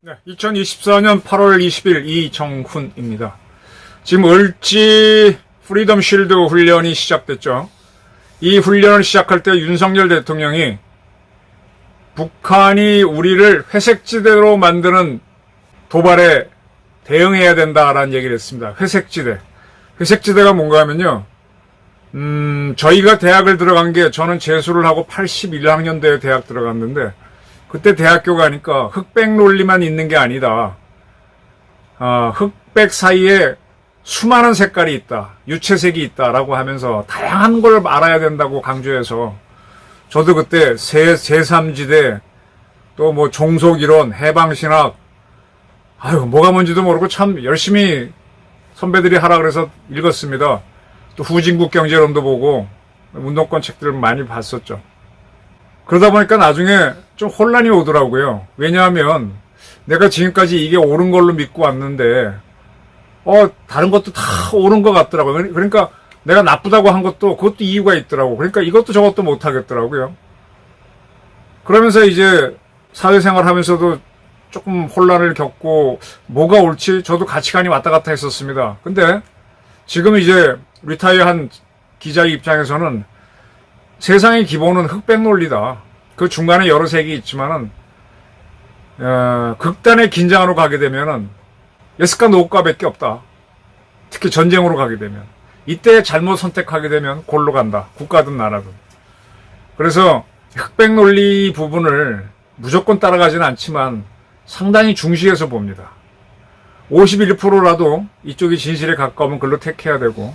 네, 2024년 8월 20일 이정훈입니다. 지금 을지 프리덤 쉴드 훈련이 시작됐죠. 이 훈련을 시작할 때 윤석열 대통령이 북한이 우리를 회색지대로 만드는 도발에 대응해야 된다라는 얘기를 했습니다. 회색지대. 회색지대가 뭔가 하면요. 저희가 대학을 들어간 게 저는 재수를 하고 81학년도에 대학 들어갔는데 그때 대학교 가니까 흑백 논리만 있는 게 아니다. 흑백 사이에 수많은 색깔이 있다. 유채색이 있다라고 하면서 다양한 걸 알아야 된다고 강조해서 저도 그때 제3지대 또 뭐 종속이론, 해방신학 뭐가 뭔지도 모르고 참 열심히 선배들이 하라 그래서 읽었습니다. 또 후진국 경제론도 보고 운동권 책들을 많이 봤었죠. 그러다 보니까 나중에 좀 혼란이 오더라고요. 왜냐하면 내가 지금까지 이게 옳은 걸로 믿고 왔는데 다른 것도 다 옳은 것 같더라고요. 그러니까 내가 나쁘다고 한 것도 그것도 이유가 있더라고. 그러니까 이것도 저것도 못 하겠더라고요. 그러면서 이제 사회생활 하면서도 조금 혼란을 겪고 뭐가 옳지? 저도 가치관이 왔다 갔다 했었습니다. 근데 지금 이제 리타이어한 기자의 입장에서는 세상의 기본은 흑백 논리다. 그 중간에 여러 색이 있지만은 극단의 긴장으로 가게 되면은 예스과 노과밖에 없다. 특히 전쟁으로 가게 되면 이때 잘못 선택하게 되면 골로 간다. 국가든 나라든. 그래서 흑백 논리 부분을 무조건 따라가지는 않지만 상당히 중시해서 봅니다. 51%라도 이쪽이 진실에 가까우면 그걸로 택해야 되고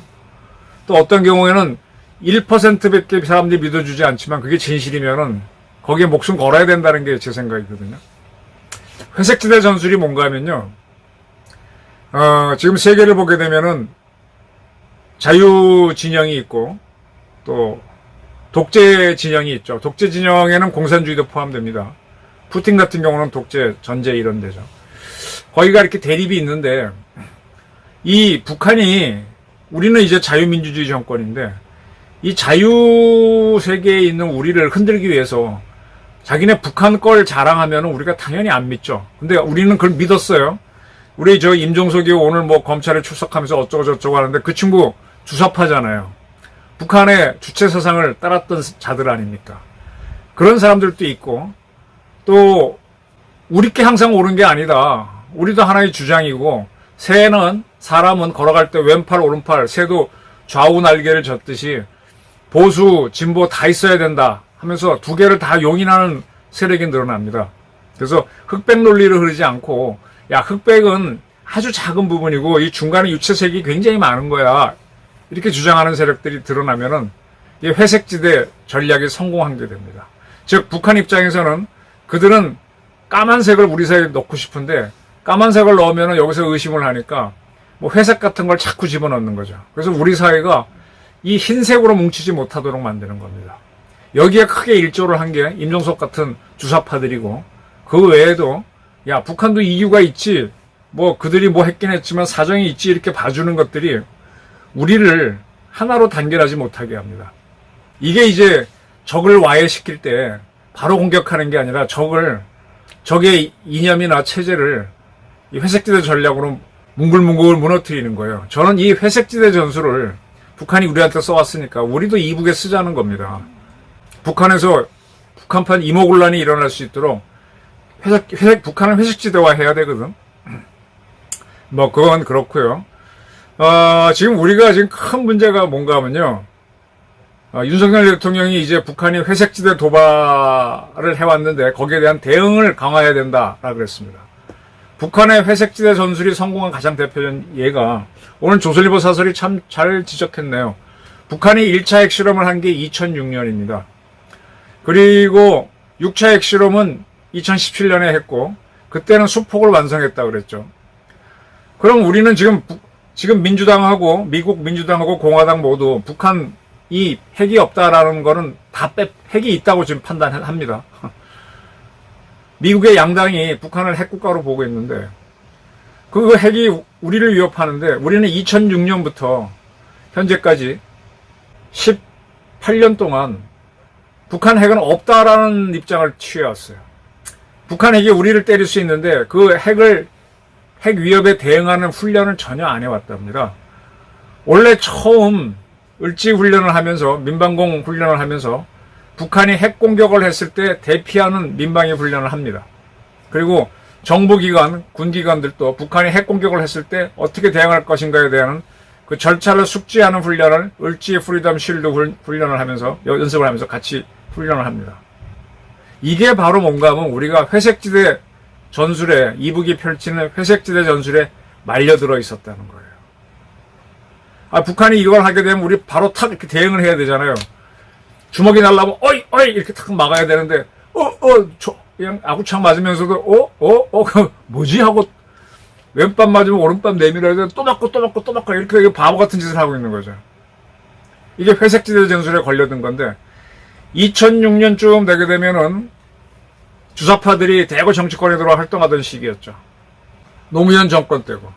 또 어떤 경우에는 1%밖에 사람들이 믿어주지 않지만 그게 진실이면은 거기에 목숨 걸어야 된다는 게 제 생각이거든요. 회색지대 전술이 뭔가 하면요. 지금 세계를 보게 되면은 자유 진영이 있고 또 독재 진영이 있죠. 독재 진영에는 공산주의도 포함됩니다. 푸틴 같은 경우는 독재, 전제 이런 데죠. 거기가 이렇게 대립이 있는데 이 북한이 우리는 이제 자유민주주의 정권인데 이 자유 세계에 있는 우리를 흔들기 위해서 자기네 북한 걸 자랑하면 우리가 당연히 안 믿죠. 근데 우리는 그걸 믿었어요. 우리 저 임종석이 오늘 뭐 검찰에 출석하면서 어쩌고 저쩌고 하는데 그 친구 주사파잖아요. 북한의 주체 사상을 따랐던 자들 아닙니까? 그런 사람들도 있고 또 우리께 항상 옳은 게 아니다. 우리도 하나의 주장이고 사람은 걸어갈 때 왼팔 오른팔 새도 좌우 날개를 젓듯이 보수 진보 다 있어야 된다 하면서 두 개를 다 용인하는 세력이 늘어납니다. 그래서 흑백 논리를 흐르지 않고 흑백은 아주 작은 부분이고 이 중간에 유채색이 굉장히 많은 거야. 이렇게 주장하는 세력들이 드러나면은 이 회색지대 전략이 성공한 게 됩니다. 즉 북한 입장에서는 그들은 까만색을 우리 사이에 넣고 싶은데 까만색을 넣으면 여기서 의심을 하니까 뭐 회색 같은 걸 자꾸 집어넣는 거죠. 그래서 우리 사회가 이 흰색으로 뭉치지 못하도록 만드는 겁니다. 여기에 크게 일조를 한 게 임종석 같은 주사파들이고 그 외에도 북한도 이유가 있지 뭐 그들이 뭐 했긴 했지만 사정이 있지 이렇게 봐주는 것들이 우리를 하나로 단결하지 못하게 합니다. 이게 이제 적을 와해시킬 때 바로 공격하는 게 아니라 적의 이념이나 체제를 이 회색지대 전략으로 뭉글뭉글 무너뜨리는 거예요. 저는 이 회색지대 전술을 북한이 우리한테 써왔으니까 우리도 이북에 쓰자는 겁니다. 북한에서 북한판 이모군란이 일어날 수 있도록 북한을 회색지대화 해야 되거든. 뭐 그건 그렇고요. 지금 우리가 지금 큰 문제가 뭔가 하면요. 윤석열 대통령이 이제 북한이 회색지대 도발을 해왔는데 거기에 대한 대응을 강화해야 된다라고 그랬습니다. 북한의 회색지대 전술이 성공한 가장 대표적인 예가 오늘 조선일보 사설이 참 잘 지적했네요. 북한이 1차 핵실험을 한 게 2006년입니다. 그리고 6차 핵실험은 2017년에 했고 그때는 수폭을 완성했다고 그랬죠. 그럼 우리는 지금 민주당하고 미국 민주당하고 공화당 모두 북한 이 핵이 없다라는 거는 핵이 있다고 지금 판단합니다. 미국의 양당이 북한을 핵국가로 보고 있는데 그 핵이 우리를 위협하는데 우리는 2006년부터 현재까지 18년 동안 북한 핵은 없다라는 입장을 취해왔어요. 북한 핵이 우리를 때릴 수 있는데 그 핵 위협에 대응하는 훈련을 전혀 안 해왔답니다. 원래 처음 을지 훈련을 하면서 민방공 훈련을 하면서 북한이 핵 공격을 했을 때 대피하는 민방위 훈련을 합니다. 그리고 정보기관, 군기관들도 북한이 핵 공격을 했을 때 어떻게 대응할 것인가에 대한 그 절차를 숙지하는 훈련을 을지 프리덤 쉴드 훈련을 하면서 연습을 하면서 같이 훈련을 합니다. 이게 바로 뭔가 하면 우리가 회색지대 전술에 이북이 펼치는 회색지대 전술에 말려들어 있었다는 거예요. 북한이 이걸 하게 되면 우리 바로 탁 이렇게 대응을 해야 되잖아요. 주먹이 날라면 어이 이렇게 탁 막아야 되는데 그냥 아구창 맞으면서도 뭐지 하고 왼밤 맞으면 오른밤 내밀어야 돼. 또 맞고 이렇게 바보 같은 짓을 하고 있는 거죠. 이게 회색지대 전술에 걸려든 건데 2006년쯤 되게 되면은 주사파들이 대거 정치권에 들어와 활동하던 시기였죠. 노무현 정권 때고.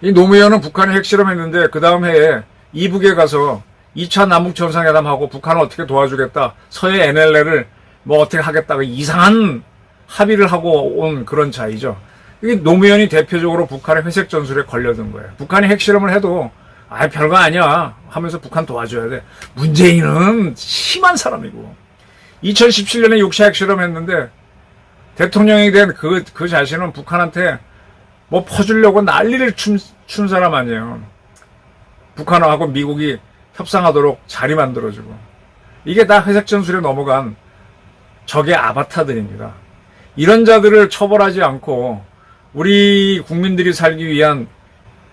이 노무현은 북한이 핵실험했는데 그 다음 해에 이북에 가서 2차 남북 정상회담하고 북한을 어떻게 도와주겠다. 서해 NLL을 뭐 어떻게 하겠다고 이상한 합의를 하고 온 그런 자이죠. 이게 노무현이 대표적으로 북한의 회색 전술에 걸려든 거예요. 북한이 핵실험을 해도 별거 아니야 하면서 북한 도와줘야 돼. 문재인은 심한 사람이고 2017년에 6차 핵실험했는데 대통령이 된 그 자신은 북한한테 뭐 퍼주려고 난리를 춘 사람 아니에요. 북한하고 미국이 협상하도록 자리 만들어주고. 이게 다 회색 전술에 넘어간 적의 아바타들입니다. 이런 자들을 처벌하지 않고 우리 국민들이 살기 위한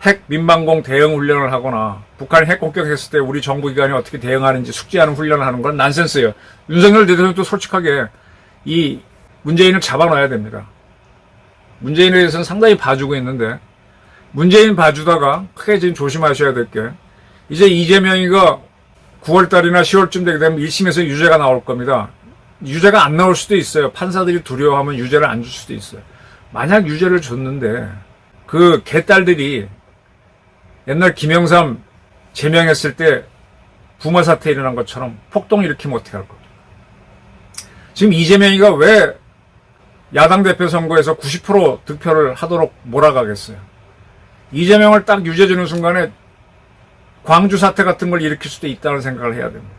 핵 민방공 대응 훈련을 하거나 북한이 핵 공격했을 때 우리 정부기관이 어떻게 대응하는지 숙지하는 훈련을 하는 건 난센스예요. 윤석열 대통령도 솔직하게 이 문재인을 잡아놔야 됩니다. 문재인에 대해서는 상당히 봐주고 있는데 문재인 봐주다가 크게 지금 조심하셔야 될 게 이제 이재명이가 9월달이나 10월쯤 되게 되면 1심에서 유죄가 나올 겁니다. 유죄가 안 나올 수도 있어요. 판사들이 두려워하면 유죄를 안 줄 수도 있어요. 만약 유죄를 줬는데 그 개딸들이 옛날 김영삼 제명했을 때 부마 사태 일어난 것처럼 폭동 일으키면 어떻게 할 겁니까? 지금 이재명이가 왜 야당 대표 선거에서 90% 득표를 하도록 몰아가겠어요? 이재명을 딱 유죄 주는 순간에 광주 사태 같은 걸 일으킬 수도 있다는 생각을 해야 됩니다.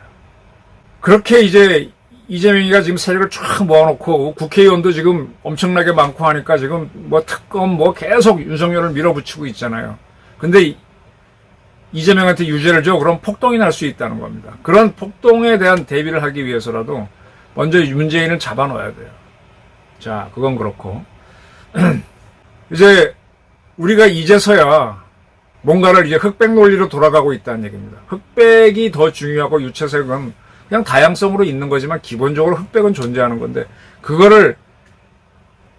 그렇게 이제 이재명이가 지금 세력을 쫙 모아놓고 국회의원도 지금 엄청나게 많고 하니까 지금 뭐 특검 뭐 계속 윤석열을 밀어붙이고 있잖아요. 근데 이재명한테 유죄를 줘. 그럼 폭동이 날 수 있다는 겁니다. 그런 폭동에 대한 대비를 하기 위해서라도 먼저 문재인을 잡아놓아야 돼요. 자, 그건 그렇고. 이제 우리가 이제서야 뭔가를 이제 흑백 논리로 돌아가고 있다는 얘기입니다. 흑백이 더 중요하고 유채색은 그냥 다양성으로 있는 거지만 기본적으로 흑백은 존재하는 건데 그거를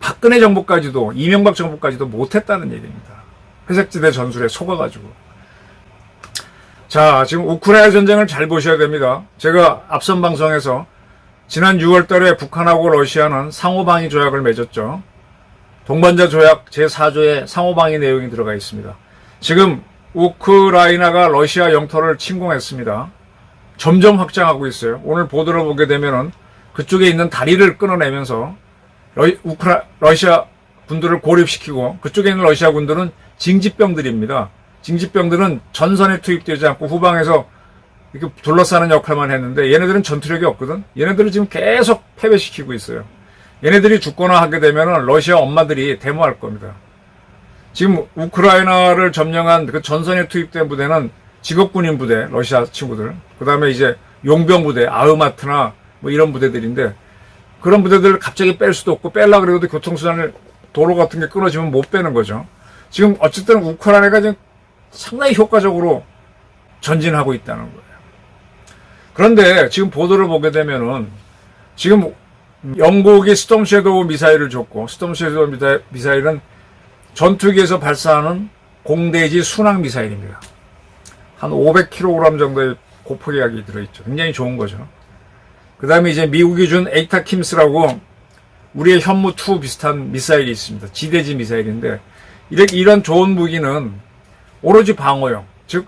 박근혜 정부까지도 이명박 정부까지도 못했다는 얘기입니다. 회색지대 전술에 속아가지고. 자, 지금 우크라이나 전쟁을 잘 보셔야 됩니다. 제가 앞선 방송에서 지난 6월 달에 북한하고 러시아는 상호방위 조약을 맺었죠. 동반자 조약 제4조에 상호방위 내용이 들어가 있습니다. 지금 우크라이나가 러시아 영토를 침공했습니다. 점점 확장하고 있어요. 오늘 보도를 보게 되면은 그쪽에 있는 다리를 끊어내면서 러시아 군들을 고립시키고 그쪽에 있는 러시아 군들은 징집병들입니다. 징집병들은 전선에 투입되지 않고 후방에서 이렇게 둘러싸는 역할만 했는데 얘네들은 전투력이 없거든. 얘네들을 지금 계속 패배시키고 있어요. 얘네들이 죽거나 하게 되면은 러시아 엄마들이 데모할 겁니다. 지금 우크라이나를 점령한 그 전선에 투입된 부대는 직업군인 부대, 러시아 친구들. 그 다음에 이제 용병 부대, 아흐마트나 뭐 이런 부대들인데 그런 부대들을 갑자기 뺄 수도 없고 빼려고 그래도 교통수단을 도로 같은 게 끊어지면 못 빼는 거죠. 지금 어쨌든 우크라이나가 지금 상당히 효과적으로 전진하고 있다는 거예요. 그런데 지금 보도를 보게 되면은 지금 영국이 스톰 섀도우 미사일을 줬고 스톰 섀도우 미사일은 전투기에서 발사하는 공대지 순항 미사일입니다. 한 500kg 정도의 고포기압이 들어있죠. 굉장히 좋은 거죠. 그 다음에 이제 미국이 준 에이타킴스라고 우리의 현무2 비슷한 미사일이 있습니다. 지대지 미사일인데 이런 좋은 무기는 오로지 방어용, 즉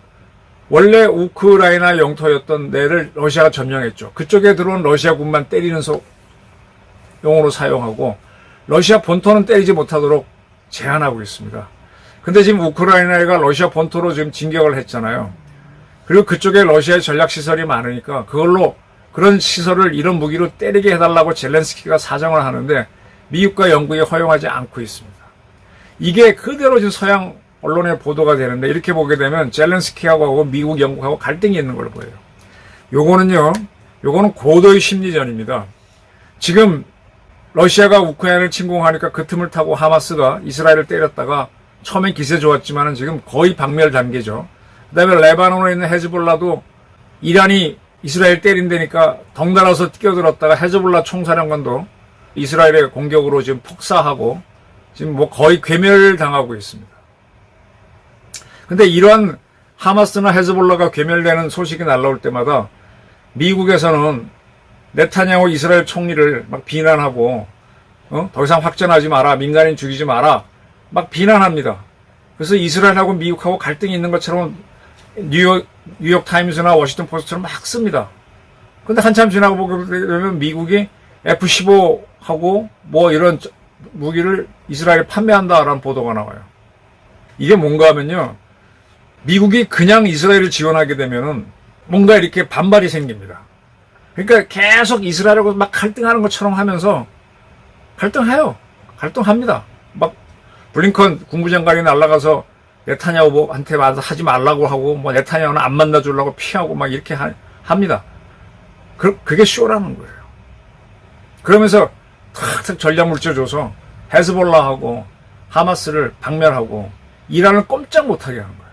원래 우크라이나 영토였던 데를 러시아가 점령했죠. 그쪽에 들어온 러시아군만 때리는 용으로 사용하고 러시아 본토는 때리지 못하도록 제한하고 있습니다. 근데 지금 우크라이나가 러시아 본토로 지금 진격을 했잖아요. 그리고 그쪽에 러시아의 전략시설이 많으니까 그걸로 그런 시설을 이런 무기로 때리게 해달라고 젤렌스키가 사정을 하는데 미국과 영국이 허용하지 않고 있습니다. 이게 그대로 지금 서양 언론에 보도가 되는데 이렇게 보게 되면 젤렌스키하고 미국, 영국하고 갈등이 있는 걸 보여요. 요거는 고도의 심리전입니다. 지금 러시아가 우크라이나를 침공하니까 그 틈을 타고 하마스가 이스라엘을 때렸다가 처음엔 기세 좋았지만은 지금 거의 박멸 단계죠. 그 다음에 레바논에 있는 헤즈볼라도 이란이 이스라엘 때린다니까 덩달아서 뛰어들었다가 헤즈볼라 총사령관도 이스라엘의 공격으로 지금 폭사하고 지금 뭐 거의 괴멸당하고 있습니다. 근데 이러한 하마스나 헤즈볼라가 괴멸되는 소식이 날라올 때마다 미국에서는 네타냐후 이스라엘 총리를 막 비난하고 더 이상 확전하지 마라, 민간인 죽이지 마라 막 비난합니다. 그래서 이스라엘하고 미국하고 갈등이 있는 것처럼 뉴욕 타임스나 워싱턴 포스트처럼 막 씁니다. 근데 한참 지나고 보게 되면 미국이 F-15하고 뭐 이런 무기를 이스라엘에 판매한다라는 보도가 나와요. 이게 뭔가 하면요, 미국이 그냥 이스라엘을 지원하게 되면은 뭔가 이렇게 반발이 생깁니다. 그러니까 계속 이스라엘하고 막 갈등하는 것처럼 하면서 갈등합니다. 막 블링컨 국무장관이 날아가서 네타냐후한테 하지 말라고 하고 뭐 네타냐후는 안 만나주려고 피하고 막 이렇게 합니다. 그게 쇼라는 거예요. 그러면서 탁탁 전략 물질 줘서 헤즈볼라하고 하마스를 박멸하고 이란을 꼼짝 못하게 하는 거예요.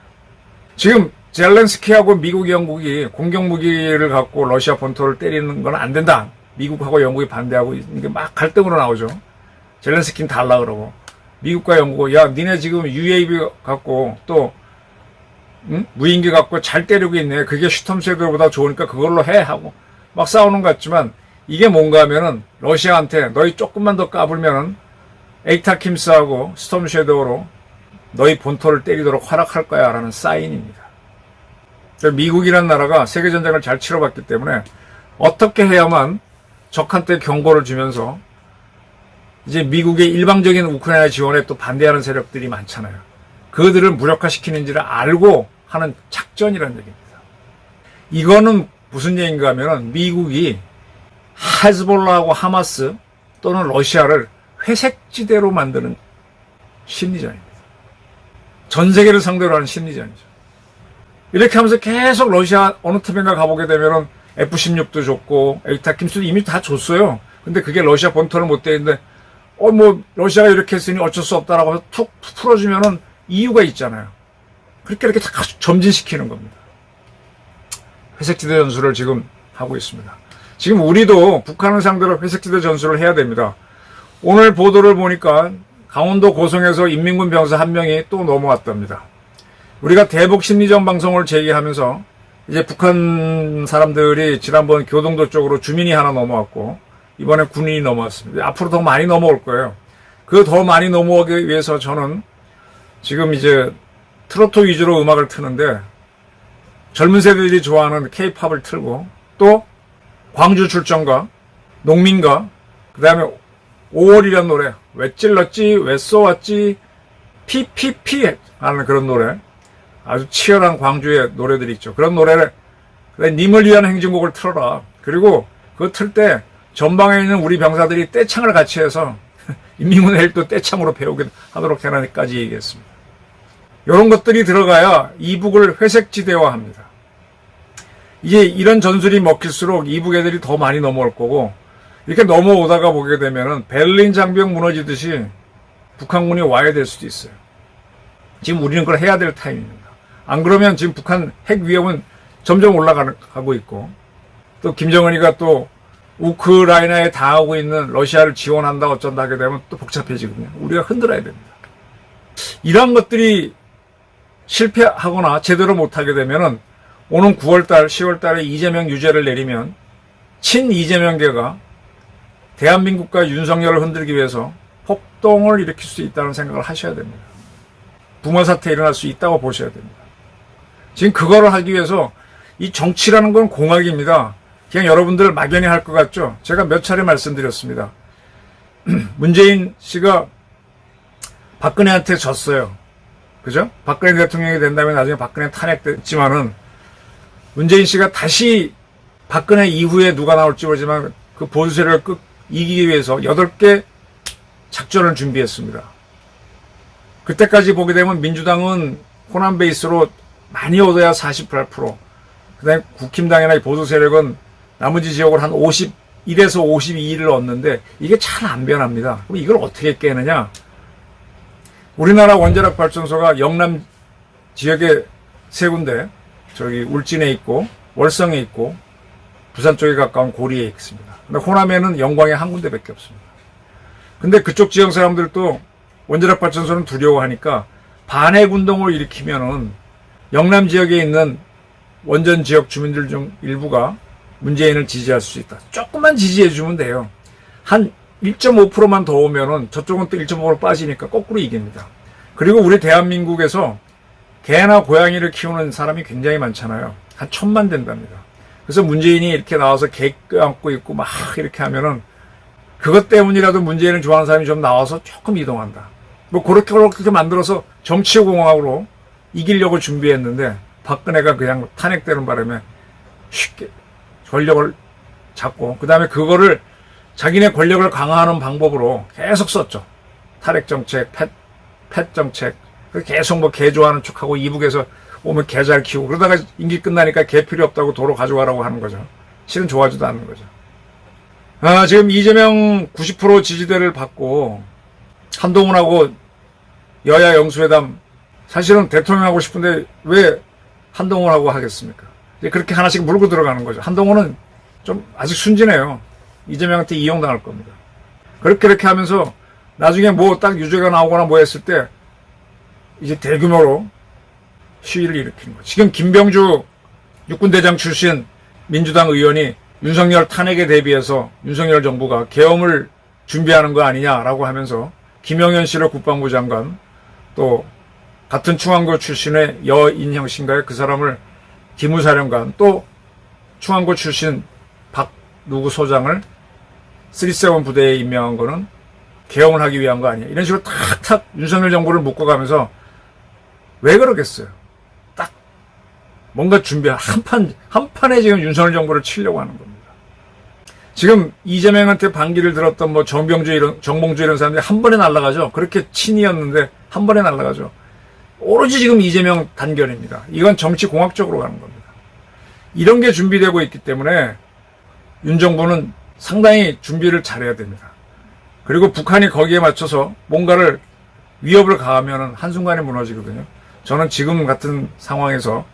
지금 젤렌스키하고 미국, 영국이 공격 무기를 갖고 러시아 본토를 때리는 건 안 된다. 미국하고 영국이 반대하고 이게 막 갈등으로 나오죠. 젤렌스키는 달라 그러고 미국과 영국은 야 니네 지금 UAV 갖고 또 무인기 갖고 잘 때리고 있네. 그게 슈톰쉐도보다 좋으니까 그걸로 해 하고 막 싸우는 것 같지만 이게 뭔가 하면은 러시아한테 너희 조금만 더 까불면은 에이타킴스하고 스톰쉐도우로 너희 본토를 때리도록 허락할 거야 라는 사인입니다. 미국이라는 나라가 세계전쟁을 잘 치러봤기 때문에 어떻게 해야만 적한테 경고를 주면서 이제 미국의 일방적인 우크라이나 지원에 또 반대하는 세력들이 많잖아요. 그들을 무력화시키는지를 알고 하는 작전이라는 얘기입니다. 이거는 무슨 얘기인가 하면은 미국이 헤즈볼라하고 하마스 또는 러시아를 회색지대로 만드는 심리전입니다. 전 세계를 상대로 하는 심리전이죠. 이렇게 하면서 계속 러시아 어느 틈인가 가보게 되면은 F-16도 줬고 에이타킴스도 이미 다 줬어요. 근데 그게 러시아 본토를 못 때리는데 뭐 러시아가 이렇게 했으니 어쩔 수 없다라고 해서 툭 풀어주면은 이유가 있잖아요. 이렇게 다 점진시키는 겁니다. 회색지대 전술을 지금 하고 있습니다. 지금 우리도 북한을 상대로 회색지대 전술을 해야 됩니다. 오늘 보도를 보니까 강원도 고성에서 인민군 병사 한 명이 또 넘어왔답니다. 우리가 대북 심리전 방송을 제기하면서 이제 북한 사람들이 지난번 교동도 쪽으로 주민이 하나 넘어왔고 이번에 군인이 넘어왔습니다. 앞으로 더 많이 넘어올 거예요. 그 더 많이 넘어오기 위해서 저는 지금 이제 트로트 위주로 음악을 트는데 젊은 세대들이 좋아하는 K-팝을 틀고 또 광주 출정가, 농민가, 그 다음에 5월이라는 노래, 왜 찔렀지, 왜 쏘았지, PPP 하는 그런 노래, 아주 치열한 광주의 노래들이 있죠. 그런 노래를 님을 위한 행진곡을 틀어라. 그리고 그거 틀 때 전방에 있는 우리 병사들이 떼창을 같이 해서 인민군 헬도 떼창으로 배우게 하도록 해라니까지 얘기했습니다. 이런 것들이 들어가야 이북을 회색지대화합니다. 이게 이런 전술이 먹힐수록 이북 애들이 더 많이 넘어올 거고 이렇게 넘어오다가 보게 되면은 베를린 장벽 무너지듯이 북한군이 와야 될 수도 있어요. 지금 우리는 그걸 해야 될 타임입니다. 안 그러면 지금 북한 핵 위협은 점점 올라가고 있고 또 김정은이가 또 우크라이나에 당하고 있는 러시아를 지원한다 어쩐다 하게 되면 또 복잡해지거든요. 우리가 흔들어야 됩니다. 이런 것들이 실패하거나 제대로 못하게 되면은 오는 9월달, 10월달에 이재명 유죄를 내리면 친 이재명계가 대한민국과 윤석열을 흔들기 위해서 폭동을 일으킬 수 있다는 생각을 하셔야 됩니다. 부마 사태 일어날 수 있다고 보셔야 됩니다. 지금 그거를 하기 위해서 이 정치라는 건 공학입니다. 그냥 여러분들 막연히 할 것 같죠? 제가 몇 차례 말씀드렸습니다. 문재인 씨가 박근혜한테 졌어요. 그죠? 박근혜 대통령이 된다면 나중에 박근혜 탄핵됐지만은 문재인 씨가 다시 박근혜 이후에 누가 나올지 모르지만 그 보수 세력을 이기기 위해서 8개 작전을 준비했습니다. 그때까지 보게 되면 민주당은 호남 베이스로 많이 얻어야 48%, 그 다음에 국힘당이나 보수 세력은 나머지 지역을 한 51에서 52를 얻는데 이게 잘 안 변합니다. 그럼 이걸 어떻게 깨느냐? 우리나라 원자력 발전소가 영남 지역에 3군데, 저기 울진에 있고 월성에 있고 부산 쪽에 가까운 고리에 있습니다. 근데 호남에는 영광에 1군데밖에 없습니다. 근데 그쪽 지역 사람들도 원자력 발전소는 두려워하니까 반핵 운동을 일으키면은 영남 지역에 있는 원전 지역 주민들 중 일부가 문재인을 지지할 수 있다. 조금만 지지해주면 돼요. 한 1.5%만 더 오면은 저쪽은 또 1.5% 빠지니까 거꾸로 이깁니다. 그리고 우리 대한민국에서 개나 고양이를 키우는 사람이 굉장히 많잖아요. 한 1000만 된답니다. 그래서 문재인이 이렇게 나와서 개 껴안고 있고 막 이렇게 하면은 그것 때문이라도 문재인을 좋아하는 사람이 좀 나와서 조금 이동한다. 뭐 그렇게 만들어서 정치공학으로 이기려고 준비했는데 박근혜가 그냥 탄핵되는 바람에 쉽게 권력을 잡고 그 다음에 그거를 자기네 권력을 강화하는 방법으로 계속 썼죠. 탈핵 정책, 펫 정책, 계속 뭐 개 좋아하는 척하고 이북에서 오면 개 잘 키우고 그러다가 임기 끝나니까 개 필요 없다고 도로 가져가라고 하는 거죠. 실은 좋아하지도 않는 거죠. 지금 이재명 90% 지지대를 받고 한동훈하고 여야 영수회담 사실은 대통령 하고 싶은데 왜 한동훈하고 하겠습니까? 이제 그렇게 하나씩 물고 들어가는 거죠. 한동훈은 좀 아직 순진해요. 이재명한테 이용당할 겁니다. 그렇게 하면서 나중에 뭐 딱 유죄가 나오거나 뭐 했을 때 이제 대규모로 시위를 일으키는 거죠. 지금 김병주 육군대장 출신 민주당 의원이 윤석열 탄핵에 대비해서 윤석열 정부가 계엄을 준비하는 거 아니냐라고 하면서 김영현 씨를 국방부 장관 또 같은 충안고 출신의 여인형 씨인가요? 그 사람을 기무사령관 또 충안고 출신 박 누구 소장을 3.7 부대에 임명한 거는 계엄을 하기 위한 거 아니야. 이런 식으로 탁탁 윤석열 정부를 묶어가면서 왜 그러겠어요? 딱 뭔가 한 판에 지금 윤석열 정부를 치려고 하는 겁니다. 지금 이재명한테 반기를 들었던 뭐 정봉주 이런 사람들이 한 번에 날아가죠. 그렇게 친이었는데 한 번에 날아가죠. 오로지 지금 이재명 단결입니다. 이건 정치 공학적으로 가는 겁니다. 이런 게 준비되고 있기 때문에 윤 정부는 상당히 준비를 잘해야 됩니다. 그리고 북한이 거기에 맞춰서 뭔가를 위협을 가하면 한순간에 무너지거든요. 저는 지금 같은 상황에서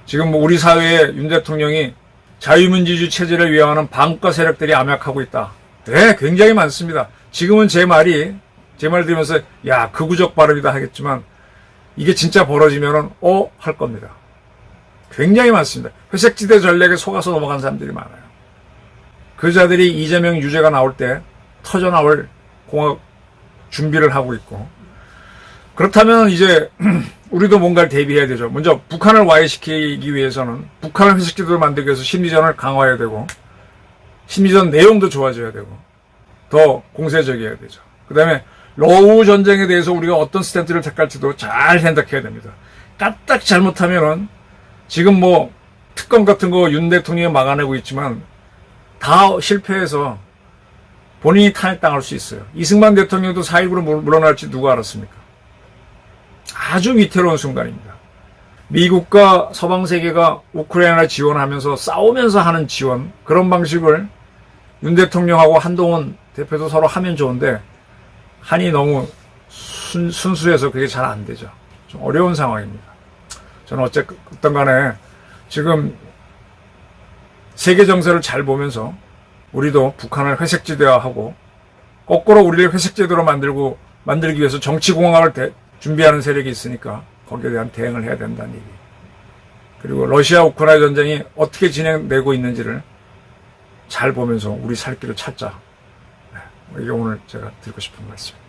지금 뭐 우리 사회에 윤 대통령이 자유민주주의 체제를 위협하는 반국가 세력들이 암약하고 있다. 네, 굉장히 많습니다. 지금은 제 말 들으면서 야, 극우적 발언이다 하겠지만 이게 진짜 벌어지면은 할 겁니다. 굉장히 많습니다. 회색지대 전략에 속아서 넘어간 사람들이 많아요. 그 자들이 이재명 유죄가 나올 때 터져 나올 공학 준비를 하고 있고 그렇다면 이제 우리도 뭔가를 대비해야 되죠. 먼저 북한을 와해시키기 위해서는 북한을 회색지대로 만들기 위해서 심리전을 강화해야 되고 심리전 내용도 좋아져야 되고 더 공세적이어야 되죠. 그 다음에 러우 전쟁에 대해서 우리가 어떤 스탠스를 택할지도 잘 생각해야 됩니다. 까딱 잘못하면은 지금 뭐 특검 같은 거 윤 대통령이 막아내고 있지만 다 실패해서 본인이 탄핵당할 수 있어요. 이승만 대통령도 4.19로 물러날지 누가 알았습니까? 아주 위태로운 순간입니다. 미국과 서방세계가 우크라이나를 지원하면서 싸우면서 하는 지원, 그런 방식을 윤 대통령하고 한동훈 대표도 서로 하면 좋은데 한이 너무 순수해서 그게 잘 안 되죠. 좀 어려운 상황입니다. 저는 어쨌든 간에 지금 세계 정세를 잘 보면서 우리도 북한을 회색지대화하고 거꾸로 우리를 회색지대로 만들기 위해서 정치공학을 준비하는 세력이 있으니까 거기에 대한 대응을 해야 된다는 얘기. 그리고 러시아 우크라이나 전쟁이 어떻게 진행되고 있는지를 잘 보면서 우리 살 길을 찾자. 이게 오늘 제가 드리고 싶은 말씀입니다.